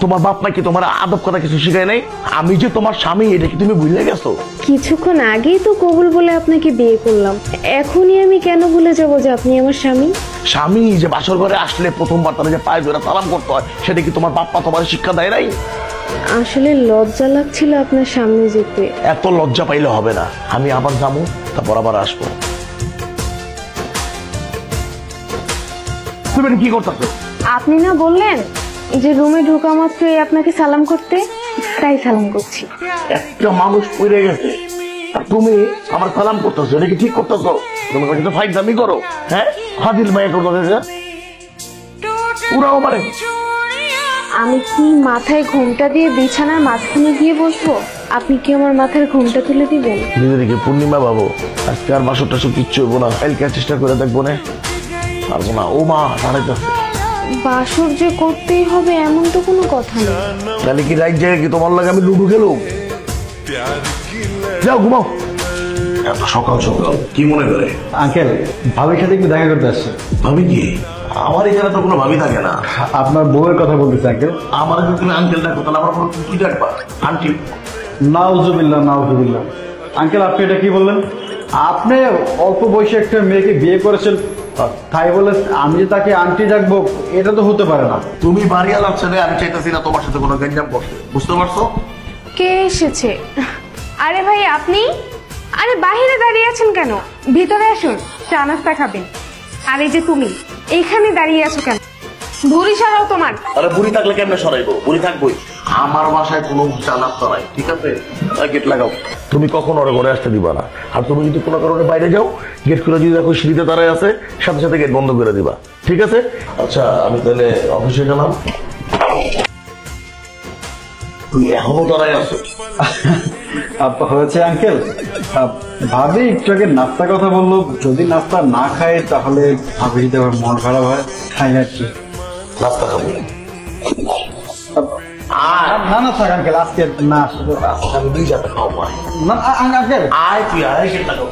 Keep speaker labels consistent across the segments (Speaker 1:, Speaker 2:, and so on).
Speaker 1: তোমার বাপ মা কি তোমার আদব কথা কিছু শিখায় নাই? আমি যে তোমার স্বামী এটা কি তুমি ভুলে গেছো?
Speaker 2: কিছুক্ষণ আগেই তো কবুল বলে আপনাকে বিয়ে করলাম, এখনই আমি কেন ভুলে যাব যে আপনি আমার স্বামী?
Speaker 1: স্বামী যে বাসর ঘরে আসলে প্রথমবার তারা যে পায়ে ধরে সালাম করতে হয়, সেটা কি তোমার বাপ মা তোমার শিক্ষা দেয় নাই?
Speaker 2: আসলে লজ্জা লাগছিল আপনার সামনে যেতে।
Speaker 1: এত লজ্জা পাইলে হবে না, আমি আবার যাবো, তারপর আবার আসবো। তুমি কি করতেছো?
Speaker 2: আপনি না বললেন যে রুমে ঢোকা মাত্রই আপনাকে সালাম করতে, তাই সালাম করছি।
Speaker 1: একটা মানুষ পড়ে গেছে আর তুমি আমার সালাম করতেছো, এটা কি ঠিক করতেছো? তুমি কিন্তু ফাইট দামি করো, হ্যাঁ? হাদিল মায়া করতে উড়াও পারে।
Speaker 2: আমি কি মাথায় ঘোমটা দিয়ে বিছানার মাঝখানে গিয়ে বসবো? আপনি কি আমার মাথার ঘোমটা তুলে দিবেন?
Speaker 1: নিজেদেরকে পূর্ণিমা বাবু, আজকে আর বাসর টাসর কিচ্ছু হইব না, কালকে চেষ্টা করে দেখবো না, পারবো না। ও মা দাঁড়াইতেছে।
Speaker 2: বাসর যে করতেই হবে এমন তো কোনো কথা নেই।
Speaker 1: তাহলে কি রাইট জায়গায় কি তোমার লাগে আমি লুডু খেলো? যাও ঘুমাও। এত সকাল সকাল কি মনে করে?
Speaker 3: আঙ্কেল, ভাবির সাথে একটু দেখা করতে আসছে।
Speaker 1: ভাবি কি? আমার এখানে তো কোনো ভাবি থাকে না।
Speaker 3: আপনার বউয়ের কথা বলতেছে আঙ্কেল।
Speaker 1: আমার এখানে তুমি আঙ্কেল ডাকো, তাহলে আমার কোনো কি ডাকবা? আন্টি।
Speaker 3: নাউজুবিল্লাহ নাউজুবিল্লাহ। আঙ্কেল, আপনি এটা কি বললেন? আপনি অল্প বয়সে একটা মেয়েকে বিয়ে করেছেন, তাই বলে আমি যে তাকে আন্টি ডাকবো, এটা তো হতে পারে না।
Speaker 1: তুমি বাড়িয়াল ছেলে, আমি চাইতেছি না তোমার সাথে কোনো গঞ্জাম করতে, বুঝতে পারছো?
Speaker 2: কে এসেছে? আরে ভাই আপনি, আরে বাহিরে দাঁড়িয়ে আছেন কেন? ভিতরে আসুন, চা নাস্তা খাবেন। আর এই যে তুমি এইখানে দাঁড়িয়ে আছো কেন? ভুঁড়ি সরাও তোমার।
Speaker 1: আরে বুড়ি থাকলে কেমনে সরাইবো? বুড়ি থাকবোই। আমার বাসায় কোনো চালাপ নাই, ঠিক আছে? গেট লাগাও। তুমি কখন ওরা ঘরে আসতে দিবা না। আর তুমি যদি কোনো কারণে বাইরে যাও, গেট খুলে যদি দেখো সিঁড়িতে দাঁড়ায় আছে, সাথে সাথে গেট বন্ধ করে দিবা, ঠিক আছে? আচ্ছা, আমি তাহলে অফিসে গেলাম। তুই এখনো দাঁড়ায় আছো?
Speaker 3: হয়েছে আঙ্কেল, ভাবি একটু আগে নাস্তার কথা বললো, যদি নাস্তা না খায় তাহলে ভাবি যদি আমার মন খারাপ হয়, খাই আর কি।
Speaker 1: নাস্তা খাবো
Speaker 3: না না থাক আঙ্কেল, আজকে না।
Speaker 1: আমি দুই যাতে খাও
Speaker 3: না আঙ্কেল,
Speaker 1: আয় তুই আয়, সেটা খাও,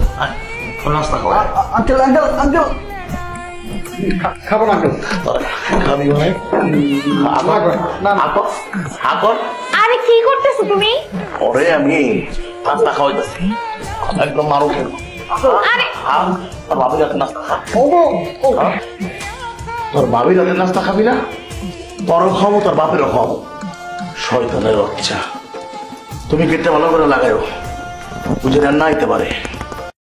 Speaker 1: নাস্তা খাও।
Speaker 3: আঙ্কেল আঙ্কেল আঙ্কেল খাবো না আঙ্কেল।
Speaker 1: খাবি মানে?
Speaker 2: আরে কি করতেছো তুমি?
Speaker 1: ওরে আমি নাস্তা খাওয়াইতেছি, একদম মারো কেন?
Speaker 2: আরে
Speaker 1: তোর বাবির হাতে নাস্তা খা। তোর বাবির হাতে নাস্তা খাবি না? তোরও খাবো, তোর বাপেরও খাবো। শয়তানের বাচ্চা, তুমি গেটটা ভালো করে লাগাইও, বুঝে রান্না আইতে পারে।